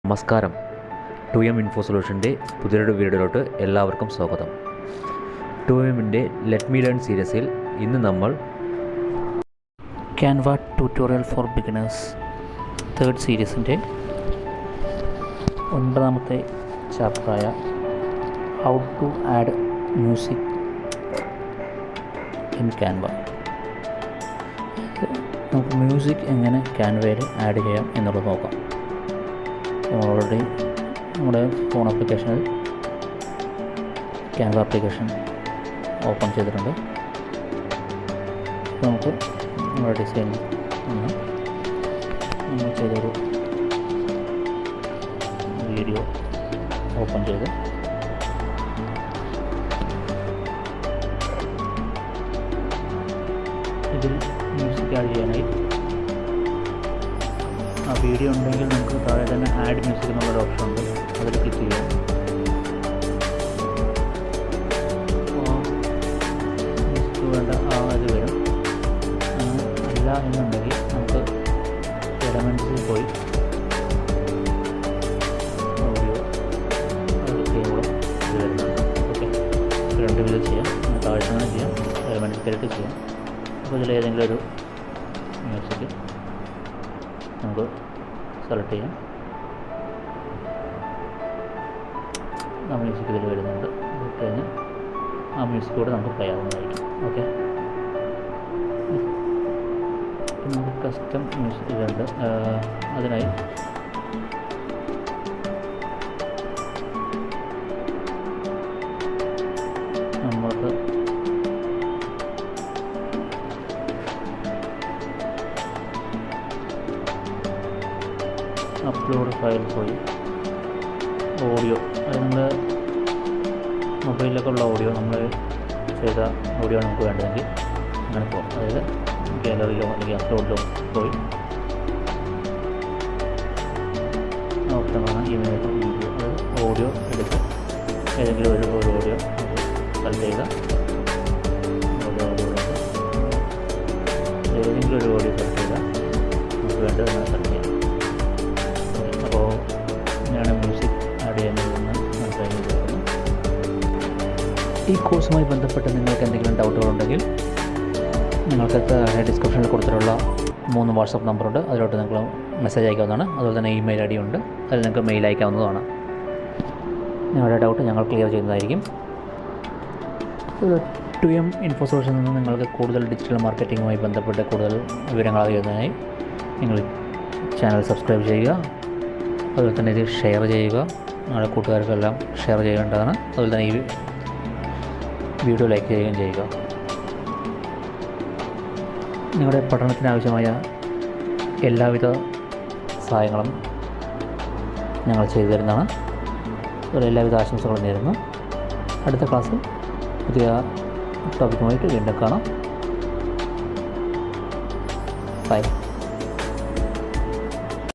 നമസ്കാരം. 2M info സൊല്യൂഷൻ്റെ പുതിയൊരു വീഡിയോയിലോട്ട് എല്ലാവർക്കും സ്വാഗതം. 2Mൻ്റെ ലെറ്റ് മീ ലേൺ സീരീസിൽ ഇന്ന് നമ്മൾ Canva tutorial for beginners third സീരീസിൻ്റെ 9ാമത്തെ ചാപ്റ്ററായ how to add music in Canva. നമുക്ക് മ്യൂസിക് എങ്ങനെ ക്യാൻവയിൽ ആഡ് ചെയ്യാം എന്നുള്ളത് നോക്കാം. ഓൾറെഡി നമ്മുടെ ഫോൺ ആപ്ലിക്കേഷനിൽ ക്യാൻവ ആപ്ലിക്കേഷൻ ഓപ്പൺ ചെയ്തിട്ടുണ്ട്. നമുക്ക് നമ്മുടെ ഡിസൈൻ നമ്മൾ ചെയ്തൊരു വീഡിയോ ഓപ്പൺ ചെയ്ത് ഇതിൽ മ്യൂസിക് ആഡ് ചെയ്യാനായി ആ വീഡിയോ ഉണ്ടെങ്കിൽ നമുക്ക് താഴെ തന്നെ ആഡ് മ്യൂസിക് എന്നുള്ളൊരു ഓപ്ഷൻ ഉണ്ട്, അതിൽ ക്ലിക്ക് ചെയ്യാം. മ്യൂസിക് വേണ്ട ഇത് വരും. അല്ല എന്നുണ്ടെങ്കിൽ നമുക്ക് എലമെൻറ്റ്സിൽ പോയി ഓഡിയോ അത് ചെയ്യുമ്പോൾ ഇത് വരുന്നുണ്ട്. ഓക്കെ, രണ്ട് വിധം ചെയ്യാം. താഴെ തന്നെ ചെയ്യാം, എലമെൻറ്റ്സ് കയറിയിട്ട് ചെയ്യാം. അപ്പോൾ ഇതിലേതെങ്കിലും ഒരു മ്യൂസിക് നമുക്ക് സെലക്ട് ചെയ്യാം. ആ മ്യൂസിക് ഇതിൽ വരുന്നുണ്ട്. അത് കഴിഞ്ഞ് ആ മ്യൂസിക് കൂടെ നമുക്ക് പ്ലേ ആവുന്നതായിരിക്കും. ഓക്കെ, നമുക്ക് കസ്റ്റം മ്യൂസിക് ഇതുണ്ട്. അതിനായി നമ്മൾക്ക് അപ്ലോഡ് ഫയൽ പോയി ഓഡിയോ, അത് നമ്മുടെ മൊബൈലിലൊക്കെ ഉള്ള ഓഡിയോ, നമ്മൾ ചെയ്ത ഓഡിയോ നമുക്ക് വേണ്ടതെങ്കിൽ അങ്ങനെ പോകും. അതായത് ഗാലറിയിലോ അല്ലെങ്കിൽ അപ്ലോഡിലോ പോയി ഓപ്ഷൻ കാണാം, ഇമേജ് വീഡിയോ. അത് ഓഡിയോ എടുത്ത് ഏതെങ്കിലും ഒരു ഓഡിയോ സെലക്ട് ചെയ്ത ഏതെങ്കിലും ഒരു ഓഡിയോ സെലക്ട് ചെയ്താൽ നമുക്ക് വേണ്ടത് സെലക്ട് ചെയ്യാം. അപ്പോൾ ഞാൻ മ്യൂസിക് ആഡ് ചെയ്യുന്നതെന്ന് മനസ്സിലാക്കി തീർക്കുന്നു. ഈ കോഴ്സുമായി ബന്ധപ്പെട്ട് നിങ്ങൾക്ക് എന്തെങ്കിലും ഡൗട്ടുകളുണ്ടെങ്കിൽ നിങ്ങൾക്ക് താഴെ ഡിസ്ക്രിപ്ഷനിൽ കൊടുത്തിട്ടുള്ള 3 വാട്സപ്പ് നമ്പറുണ്ട്, അതിലോട്ട് നിങ്ങൾ മെസ്സേജ് അയക്കാവുന്നതാണ്. അതുപോലെ തന്നെ ഇമെയിൽ ഐ ഡി ഉണ്ട്, അതിൽ നിങ്ങൾക്ക് മെയിൽ അയക്കാവുന്നതാണ്. നിങ്ങളുടെ ഡൗട്ട് ഞങ്ങൾ ക്ലിയർ ചെയ്യുന്നതായിരിക്കും. 2M ഇൻഫോ സൊല്യൂഷനിൽ നിന്ന് നിങ്ങൾക്ക് കൂടുതൽ ഡിജിറ്റൽ മാർക്കറ്റിങ്ങുമായി ബന്ധപ്പെട്ട് കൂടുതൽ വിവരങ്ങൾ അറിയുന്നതിനായി നിങ്ങൾ ചാനൽ സബ്സ്ക്രൈബ് ചെയ്യുക. അതുപോലെ തന്നെ ഇത് ഷെയർ ചെയ്യുക, നിങ്ങളുടെ കൂട്ടുകാർക്കെല്ലാം ഷെയർ ചെയ്യേണ്ടതാണ്. അതുപോലെ തന്നെ ഈ വീഡിയോ ലൈക്ക് ചെയ്യുകയും ചെയ്യുക. നിങ്ങളുടെ പഠനത്തിനാവശ്യമായ എല്ലാവിധ സഹായങ്ങളും ഞങ്ങൾ ചെയ്തു തരുന്നതാണ്. അതുപോലെ എല്ലാവിധ ആശംസകളും നേരുന്നു. അടുത്ത ക്ലാസ്സിൽ പുതിയ ടോപ്പിക്കുമായിട്ട് വീണ്ടും കാണാം. ബൈ.